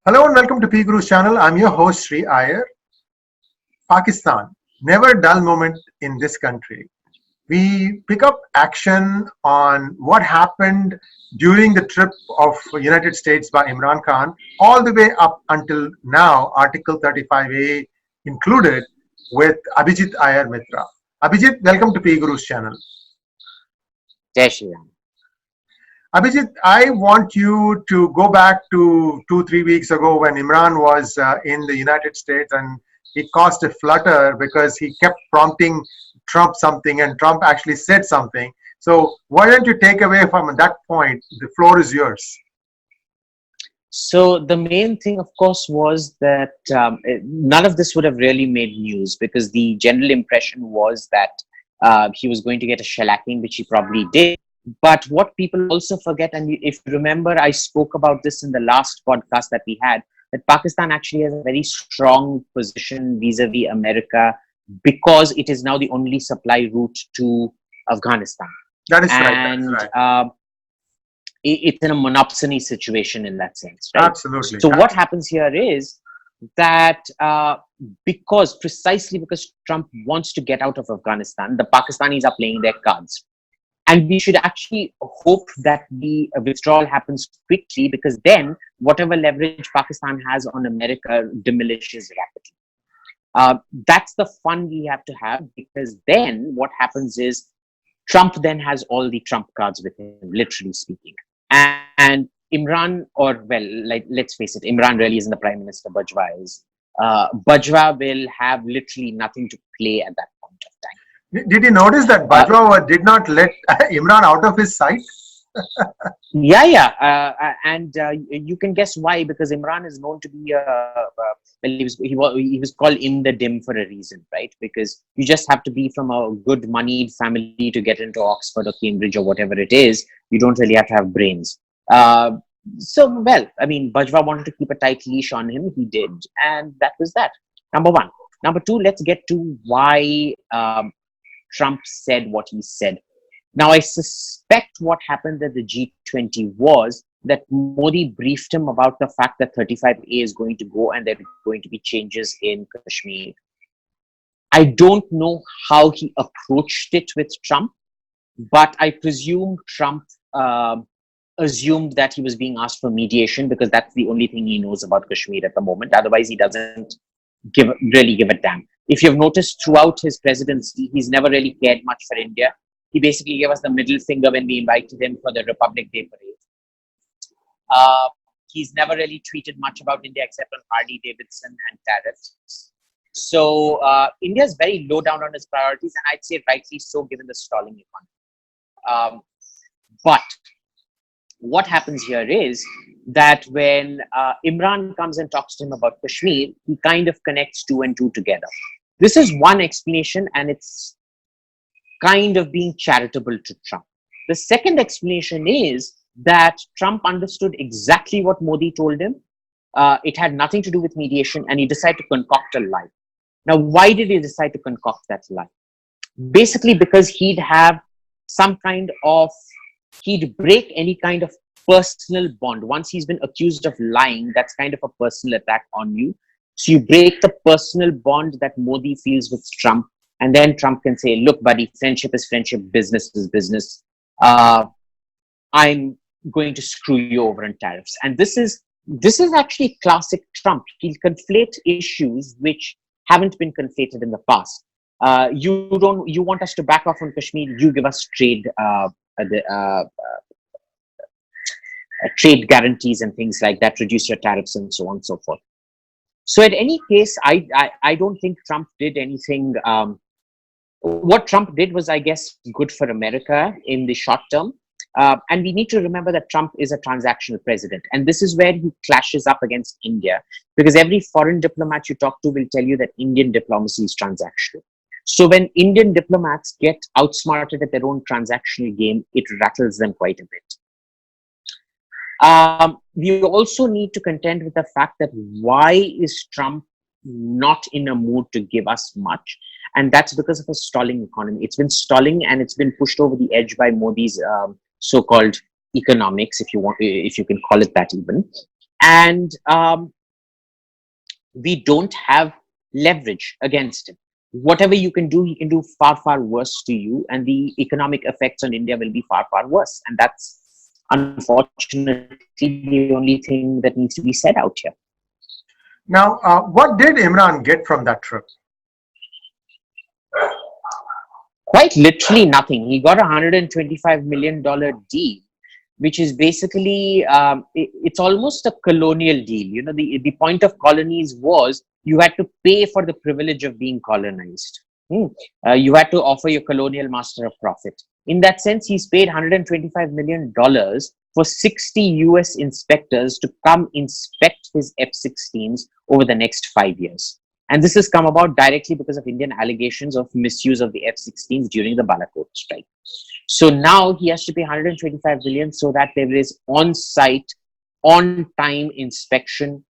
Hello and welcome to PGurus channel. I'm your host Sri Iyer. Pakistan, never a dull moment in this country. We pick up action on what happened during the trip of United States by Imran Khan, all the way up until now, Article 35A included, with Abhijit Iyer-Mitra. Abhijit, welcome to PGurus channel. Jai Shri Ram. Abhijit, I want you to go back to 2-3 weeks ago when Imran was in the United States, and he caused a flutter because he kept prompting Trump something and Trump actually said something. So why don't you take away from that point? The floor is yours. So the main thing, of course, was that none of this would have really made news because the general impression was that he was going to get a shellacking, which he probably did. But what people also forget, and if you remember, I spoke about this in the last podcast that we had, that Pakistan actually has a very strong position vis-a-vis America because it is now the only supply route to Afghanistan. That is right. And that is right. It's in a monopsony situation in that sense, right? Absolutely. So what happens here is that precisely because Trump wants to get out of Afghanistan, the Pakistanis are playing their cards. And we should actually hope that the withdrawal happens quickly, because then whatever leverage Pakistan has on America diminishes rapidly. That's the fun we have to have, because then what happens is Trump then has all the trump cards with him, literally speaking. And Imran, let's face it, Imran really isn't the Prime Minister, Bajwa is. Bajwa will have literally nothing to play at that point of time. Did you notice that Bajwa did not let Imran out of his sight? And you can guess why, because Imran is known to be he was called in the dim for a reason, right? Because you just have to be from a good moneyed family to get into Oxford or Cambridge or whatever it is. You don't really have to have brains. Bajwa wanted to keep a tight leash on him. He did, and that was that. Number one. Number two, let's get to why Trump said what he said. Now, I suspect what happened at the G20 was that Modi briefed him about the fact that 35A is going to go and there are going to be changes in Kashmir. I don't know how he approached it with Trump, but I presume Trump assumed that he was being asked for mediation because that's the only thing he knows about Kashmir at the moment. Otherwise, he doesn't really give a damn. If you've noticed throughout his presidency, he's never really cared much for India. He basically gave us the middle finger when we invited him for the Republic Day parade. He's never really tweeted much about India except on Harley Davidson and tariffs. So India is very low down on his priorities, and I'd say rightly so given the stalling economy. But what happens here is that when Imran comes and talks to him about Kashmir, he kind of connects two and two together. This is one explanation, and it's kind of being charitable to Trump. The second explanation is that Trump understood exactly what Modi told him. It had nothing to do with mediation, and he decided to concoct a lie. Now, why did he decide to concoct that lie? Basically, because he'd break any kind of personal bond. Once he's been accused of lying, that's kind of a personal attack on you. So you break the personal bond that Modi feels with Trump, and then Trump can say, look, buddy, friendship is friendship, business is business. I'm going to screw you over on tariffs. And this is actually classic Trump. He'll conflate issues which haven't been conflated in the past. You want us to back off on Kashmir, you give us trade guarantees and things like that, reduce your tariffs and so on and so forth. So in any case, I don't think Trump did anything. What Trump did was, I guess, good for America in the short term. And we need to remember that Trump is a transactional president. And this is where he clashes up against India, because every foreign diplomat you talk to will tell you that Indian diplomacy is transactional. So when Indian diplomats get outsmarted at their own transactional game, it rattles them quite a bit. We also need to contend with the fact that why is Trump not in a mood to give us much? And that's because of a stalling economy. It's been stalling, and it's been pushed over the edge by Modi's so-called economics, if you can call it that even. And We don't have leverage against him. Whatever you can do, he can do far, far worse to you, and the economic effects on India will be far, far worse. And that's unfortunately the only thing that needs to be said out here. Now, what did Imran get from that trip? Quite literally nothing. He got a $125 million deal, which is basically, it's almost a colonial deal. You know, the point of colonies was you had to pay for the privilege of being colonized. You had to offer your colonial master a profit. In that sense, he's paid $125 million for 60 US inspectors to come inspect his F-16s over the next 5 years. And this has come about directly because of Indian allegations of misuse of the F-16s during the Balakot strike. So now he has to pay 125 billion so that there is on-site, on-time inspection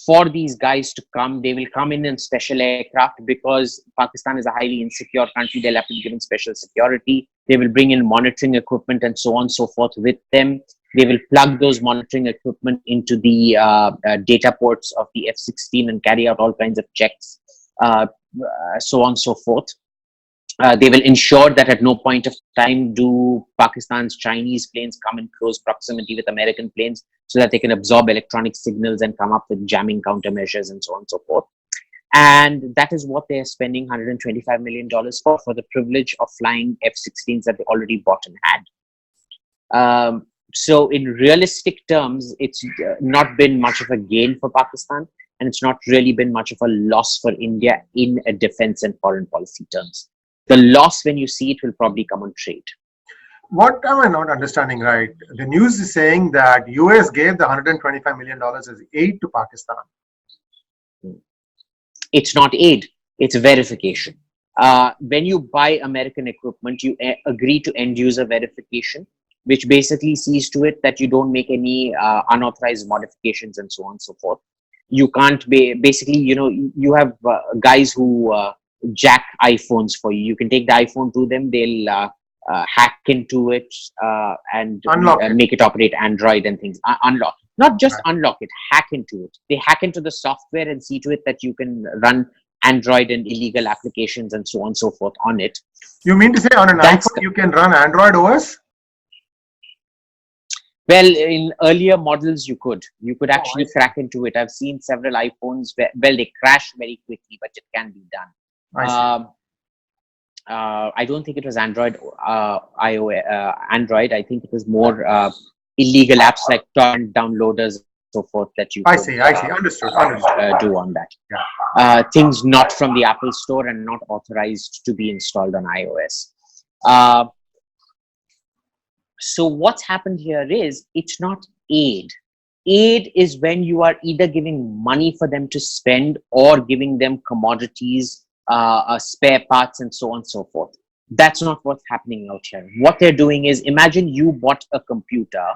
for these guys to come. They will come in special aircraft because Pakistan is a highly insecure country. They'll have to be given special security. They will bring in monitoring equipment and so on and so forth with them. They will plug those monitoring equipment into the data ports of the F-16 and carry out all kinds of checks, so on and so forth. They will ensure that at no point of time do Pakistan's Chinese planes come in close proximity with American planes so that they can absorb electronic signals and come up with jamming countermeasures and so on and so forth. And that is what they're spending $125 million for the privilege of flying F-16s that they already bought and had. So in realistic terms, it's not been much of a gain for Pakistan, and it's not really been much of a loss for India in a defense and foreign policy terms. The loss, when you see it, will probably come on trade. What am I not understanding right? The news is saying that US gave the $125 million as aid to Pakistan. It's not aid, it's verification. When you buy American equipment, you agree to end user verification, which basically sees to it that you don't make any unauthorized modifications and so on and so forth. You can't basically, you know, you have guys who jack iPhones for you. You can take the iPhone to them, they'll hack into it and make it operate Android and things. Unlock. Not just unlock it, hack into it. They hack into the software and see to it that you can run Android and illegal applications and so on and so forth on it. You mean to say on an iPhone you can run Android OS? Well, in earlier models you could actually crack into it. I've seen several iPhones where, well, they crash very quickly, but it can be done. I don't think it was Android, iOS, Android. I think it was more illegal apps like torrent downloaders and so forth that you could, Understood. Do on that. Yeah. Things not from the Apple Store and not authorized to be installed on iOS. So what's happened here is it's not aid. Aid is when you are either giving money for them to spend or giving them commodities, spare parts and so on and so forth. That's not what's happening out here. What they're doing is, imagine you bought a computer.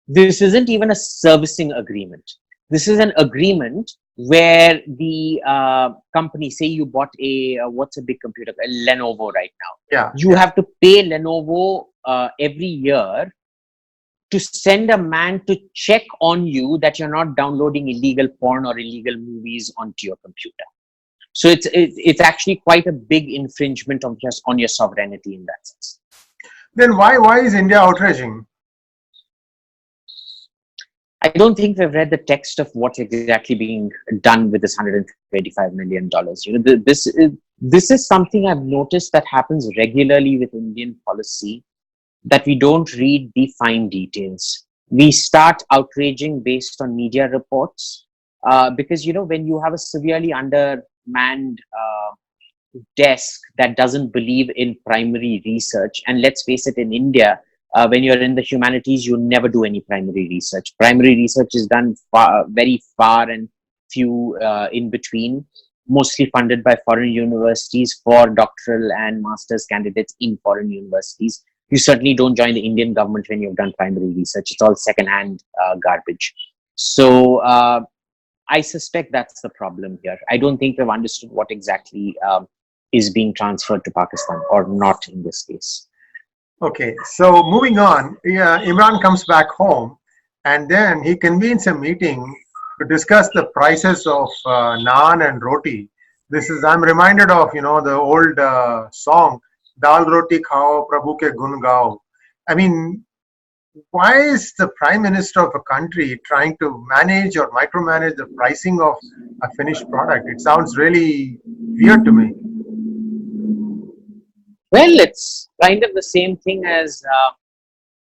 This isn't even a servicing agreement. This is an agreement where the company, say you bought a, what's a big computer? A Lenovo right now. Yeah. You have to pay Lenovo every year to send a man to check on you that you're not downloading illegal porn or illegal movies onto your computer. So it's actually quite a big infringement of just on your sovereignty in that sense. Then why is India outraging? I don't think we've read the text of what's exactly being done with this $125 million. You know, this is something I've noticed that happens regularly with Indian policy, that we don't read the fine details. We start outraging based on media reports because, you know, when you have a severely undermanned desk that doesn't believe in primary research, and let's face it, in India, when you're in the humanities, you never do any primary research. Primary research is done very far and few in between, mostly funded by foreign universities for doctoral and master's candidates in foreign universities. You certainly don't join the Indian government when you've done primary research. It's all secondhand garbage. So I suspect that's the problem here. I don't think they've understood what exactly is being transferred to Pakistan, or not in this case. Okay, so moving on, Imran comes back home and then he convenes a meeting to discuss the prices of naan and roti. I'm reminded of, the old song, Dal Roti Khao, Prabhu ke Gun Gao. I mean, why is the Prime Minister of a country trying to manage or micromanage the pricing of a finished product? It sounds really weird to me. Well, it's kind of the same thing as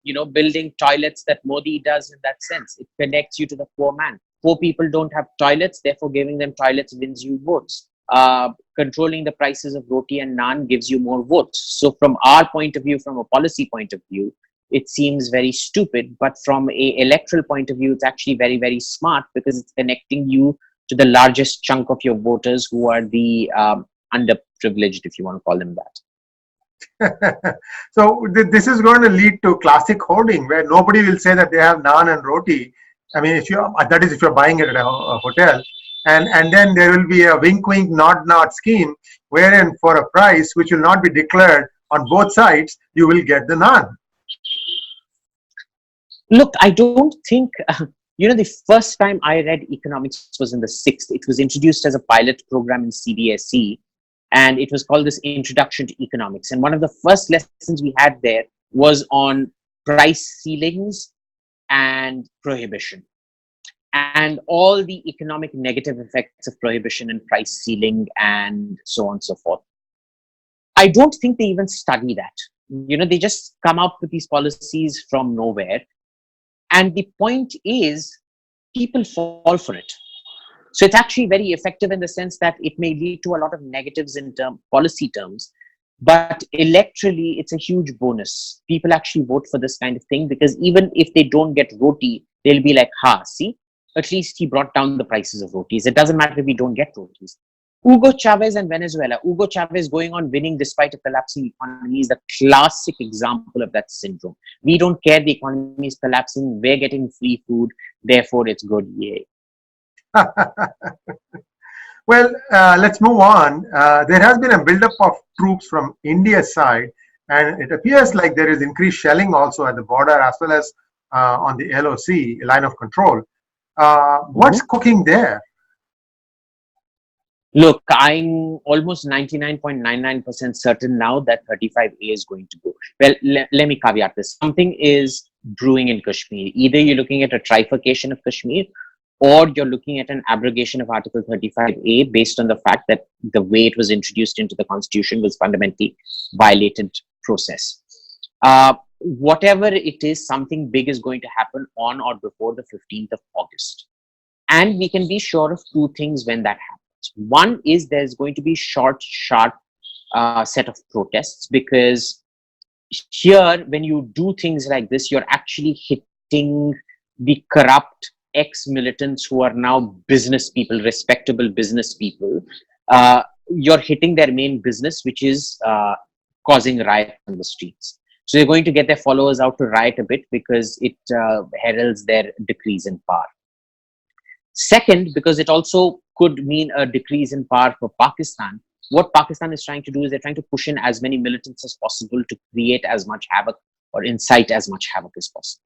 building toilets that Modi does in that sense. It connects you to the poor man. Poor people don't have toilets, therefore giving them toilets wins you votes. Controlling the prices of roti and naan gives you more votes. So from our point of view, from a policy point of view, it seems very stupid, but from a electoral point of view, it's actually very, very smart because it's connecting you to the largest chunk of your voters who are the underprivileged, if you want to call them that. So this is going to lead to classic hoarding where nobody will say that they have naan and roti. I mean, if you're buying it at a hotel, and then there will be a wink wink nod scheme wherein for a price which will not be declared on both sides, you will get the naan. Look, I don't think the first time I read economics was in the 6th. It was introduced as a pilot program in CBSE, and it was called this Introduction to Economics. And one of the first lessons we had there was on price ceilings and prohibition, and all the economic negative effects of prohibition and price ceiling and so on and so forth. I don't think they even study that. They just come up with these policies from nowhere. And the point is, people fall for it. So it's actually very effective in the sense that it may lead to a lot of negatives in policy terms, but electorally, it's a huge bonus. People actually vote for this kind of thing because even if they don't get roti, they'll be like, see, at least he brought down the prices of rotis. It doesn't matter if we don't get rotis. Hugo Chavez and Venezuela. Hugo Chavez going on winning despite a collapsing economy is the classic example of that syndrome. We don't care, the economy is collapsing, we're getting free food, therefore it's good, yay. Well, let's move on. There has been a buildup of troops from India's side, and it appears like there is increased shelling also at the border as well as on the LOC, line of control. What's cooking there? Look, I'm almost 99.99% certain now that 35A is going to go. Well, let me caveat this. Something is brewing in Kashmir. Either you're looking at a trifurcation of Kashmir, or you're looking at an abrogation of Article 35A based on the fact that the way it was introduced into the Constitution was fundamentally violated process. Whatever it is, something big is going to happen on or before the 15th of August. And we can be sure of two things when that happens. One is there's going to be sharp set of protests, because here, when you do things like this, you're actually hitting the corrupt ex-militants who are now business people, respectable business people. You're hitting their main business, which is causing riot on the streets. So they're going to get their followers out to riot a bit because it heralds their decrease in power. Second, because it also could mean a decrease in power for Pakistan. What Pakistan is trying to do is they're trying to push in as many militants as possible to create as much havoc or incite as much havoc as possible.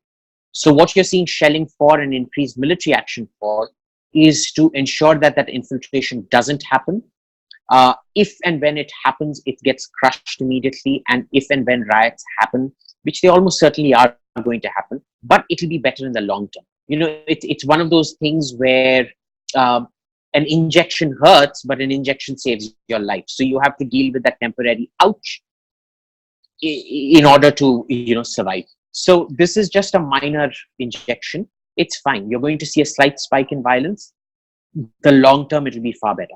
So what you're seeing shelling for and increased military action for is to ensure that that infiltration doesn't happen. If and when it happens, it gets crushed immediately. And if and when riots happen, which they almost certainly are going to happen, but it'll be better in the long term. It's one of those things where an injection hurts, but an injection saves your life. So you have to deal with that temporary ouch in order to, survive. So this is just a minor injection. It's fine. You're going to see a slight spike in violence. The long term, it will be far better.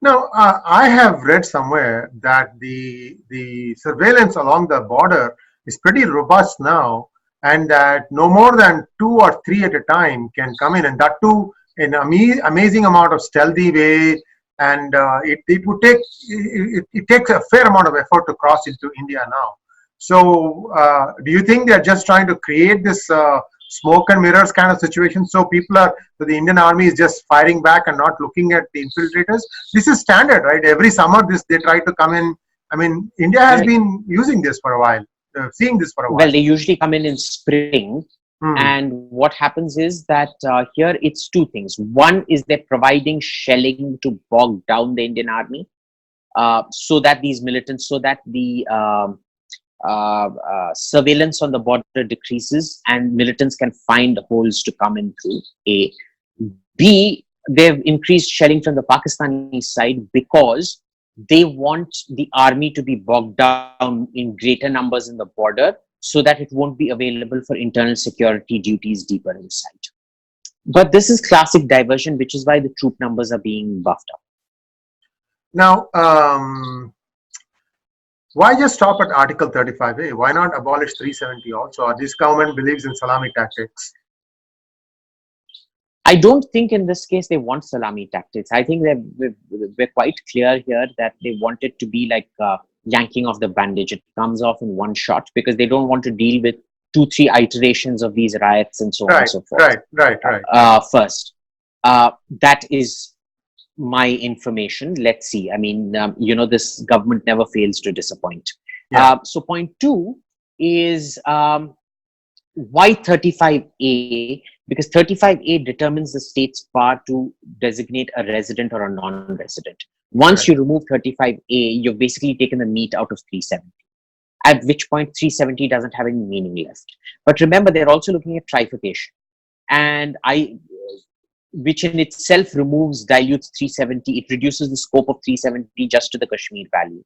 Now, I have read somewhere that the surveillance along the border is pretty robust now, and that no more than 2 or 3 at a time can come in, and that too in amazing amount of stealthy way. And it would take it takes a fair amount of effort to cross into India now. So, do you think they're just trying to create this smoke and mirrors kind of situation? So so the Indian Army is just firing back and not looking at the infiltrators. This is standard, right? Every summer, they try to come in. I mean, India has been using this for a while, seeing this for a while. Well, they usually come in spring, And what happens is that here it's two things. One is they're providing shelling to bog down the Indian army, so that these militants, so that the surveillance on the border decreases and militants can find holes to come in through. A. B, they've increased shelling from the Pakistani side because they want the army to be bogged down in greater numbers in the border so that it won't be available for internal security duties deeper inside. But this is classic diversion, which is why the troop numbers are being buffed up. Now, why just stop at Article 35A? Why not abolish 370 also? Or this government believes in salami tactics? I don't think in this case they want salami tactics. I think we're quite clear here that they want it to be like yanking off the bandage. It comes off in one shot because they don't want to deal with 2-3 iterations of these riots and so on and so forth. Right. First, that is my information. Let's see. I mean, this government never fails to disappoint. Yeah. So point 2 is why 35A? Because 35A determines the state's power to designate a resident or a non-resident. Once you remove 35A, you've basically taken the meat out of 370. At which point 370 doesn't have any meaning left. But remember, they're also looking at trifurcation, and which in itself dilutes 370. It reduces the scope of 370 just to the Kashmir value.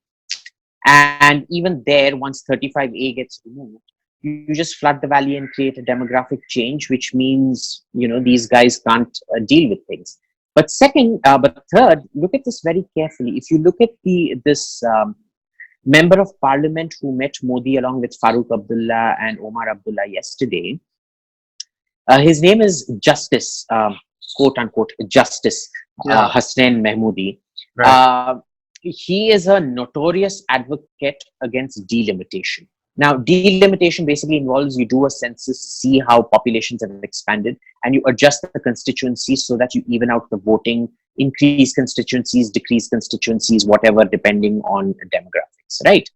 And even there, once 35A gets removed, you just flood the valley and create a demographic change, which means, these guys can't deal with things. But third, look at this very carefully. If you look at this member of parliament who met Modi along with Farooq Abdullah and Omar Abdullah yesterday, his name is Justice, quote unquote, Justice Hasnain Mahmoodi. Right. He is a notorious advocate against delimitation. Now, delimitation basically involves you do a census, see how populations have expanded, and you adjust the constituencies so that you even out the voting, increase constituencies, decrease constituencies, whatever, depending on demographics, right?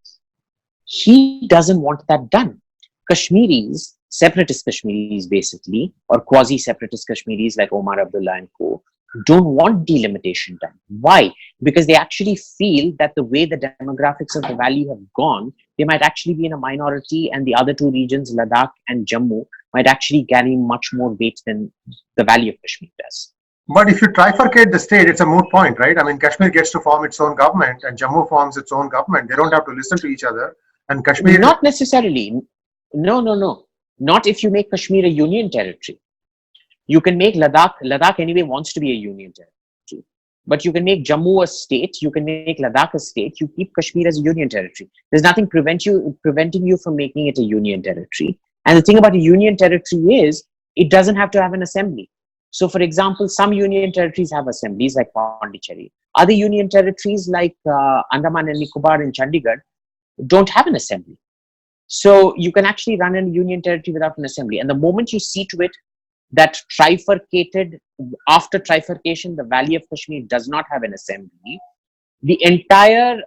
He doesn't want that done. Kashmiris, separatist Kashmiris basically, or quasi-separatist Kashmiris like Omar Abdullah and co, don't want delimitation done. Why? Because they actually feel that the way the demographics of the valley have gone, they might actually be in a minority, and the other two regions, Ladakh and Jammu, might actually carry much more weight than the valley of Kashmir does. But if you trifurcate the state, it's a moot point, right? I mean, Kashmir gets to form its own government and Jammu forms its own government. They don't have to listen to each other. And Kashmir... Not necessarily. No. Not if you make Kashmir a union territory. You can make Ladakh anyway wants to be a union territory. But you can make Jammu a state, you can make Ladakh a state, you keep Kashmir as a union territory. There's nothing preventing you from making it a union territory. And the thing about a union territory is, it doesn't have to have an assembly. So for example, some union territories have assemblies like Pondicherry. Other union territories like Andaman and Nicobar and Chandigarh don't have an assembly. So you can actually run a union territory without an assembly. And the moment you see to it that after trifurcation, the valley of Kashmir does not have an assembly, the entire,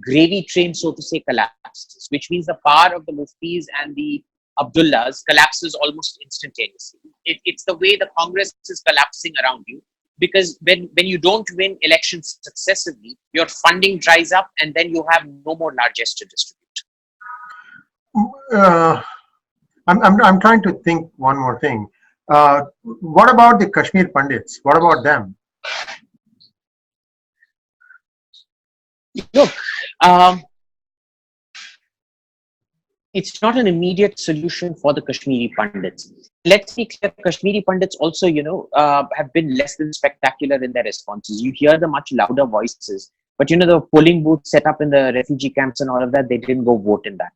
gravy train, so to say, collapses, which means the power of the Muftis and the Abdullahs collapses almost instantaneously. It's the way the Congress is collapsing around you, because when you don't win elections successively, your funding dries up and then you have no more largesse to distribute. I'm trying to think one more thing. What about the Kashmir Pandits? What about them? Look, it's not an immediate solution for the Kashmiri Pandits. Let's be clear, Kashmiri Pandits also, have been less than spectacular in their responses. You hear the much louder voices, but the polling booths set up in the refugee camps and all of that, they didn't go vote in that.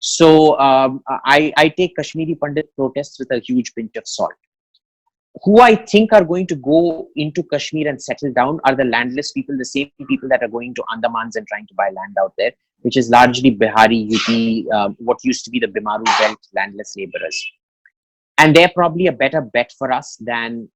So I take Kashmiri Pandit protests with a huge pinch of salt. Who I think are going to go into Kashmir and settle down are the landless people, the same people that are going to Andamans and trying to buy land out there, which is largely Bihari, UP, what used to be the Bimaru belt landless laborers. And they're probably a better bet for us than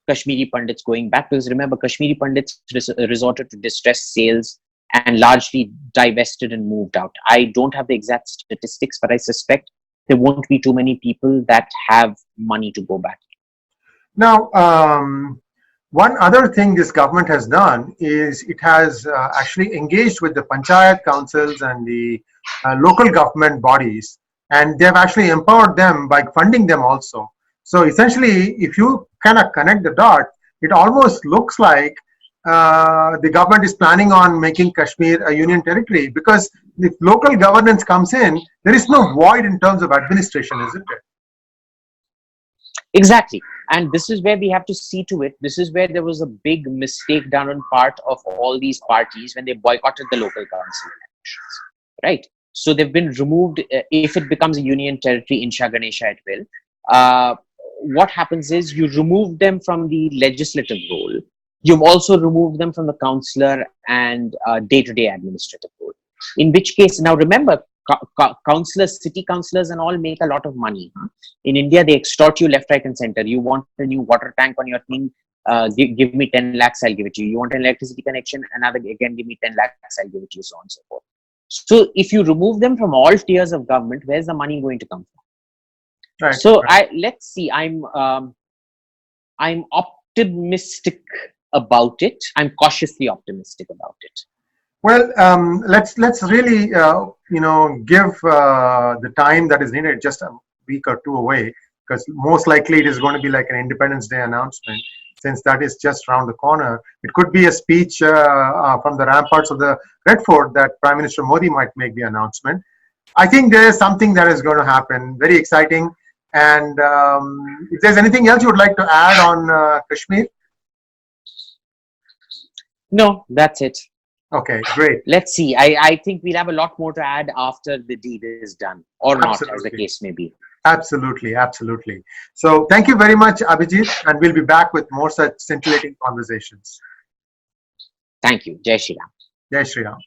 Kashmiri Pandits going back, because remember, Kashmiri Pandits resorted to distressed sales and largely divested and moved out. I don't have the exact statistics, but I suspect there won't be too many people that have money to go back. Now, one other thing this government has done is it has actually engaged with the panchayat councils and the local government bodies, and they have actually empowered them by funding them also. So essentially, if you kind of connect the dot, it almost looks like the government is planning on making Kashmir a union territory, because if local governance comes in, there is no void in terms of administration, isn't it? Exactly. And this is where we have to see to it. This is where there was a big mistake done on part of all these parties when they boycotted the local council elections, right? So they've been removed. If it becomes a union territory, Insha Ganesha it will. What happens is you remove them from the legislative role. You've also removed them from the councillor and day-to-day administrative role. In which case, now remember, councillors, city councillors and all make a lot of money. In India, they extort you left, right and center. You want a new water tank on your thing, give me 10 lakhs, I'll give it to you. You want an electricity connection, another again, give me 10 lakhs, I'll give it to you, so on and so forth. So if you remove them from all tiers of government, where's the money going to come from? Right. So let's see, I'm optimistic about it. I'm cautiously optimistic about it. Well, let's really give the time that is needed, just a week or two away, because most likely it is going to be like an Independence Day announcement, since that is just around the corner. It could be a speech from the ramparts of the Red Fort that Prime Minister Modi might make the announcement. I think there is something that is going to happen, very exciting. And if there's anything else you would like to add on Kashmir? No, that's it. Okay, great. Let's see. I think we'll have a lot more to add after the deed is done, or not, as the case may be. Absolutely, absolutely. So thank you very much, Abhijit, and we'll be back with more such scintillating conversations. Thank you. Jai Shri Ram. Jai Shri Ram.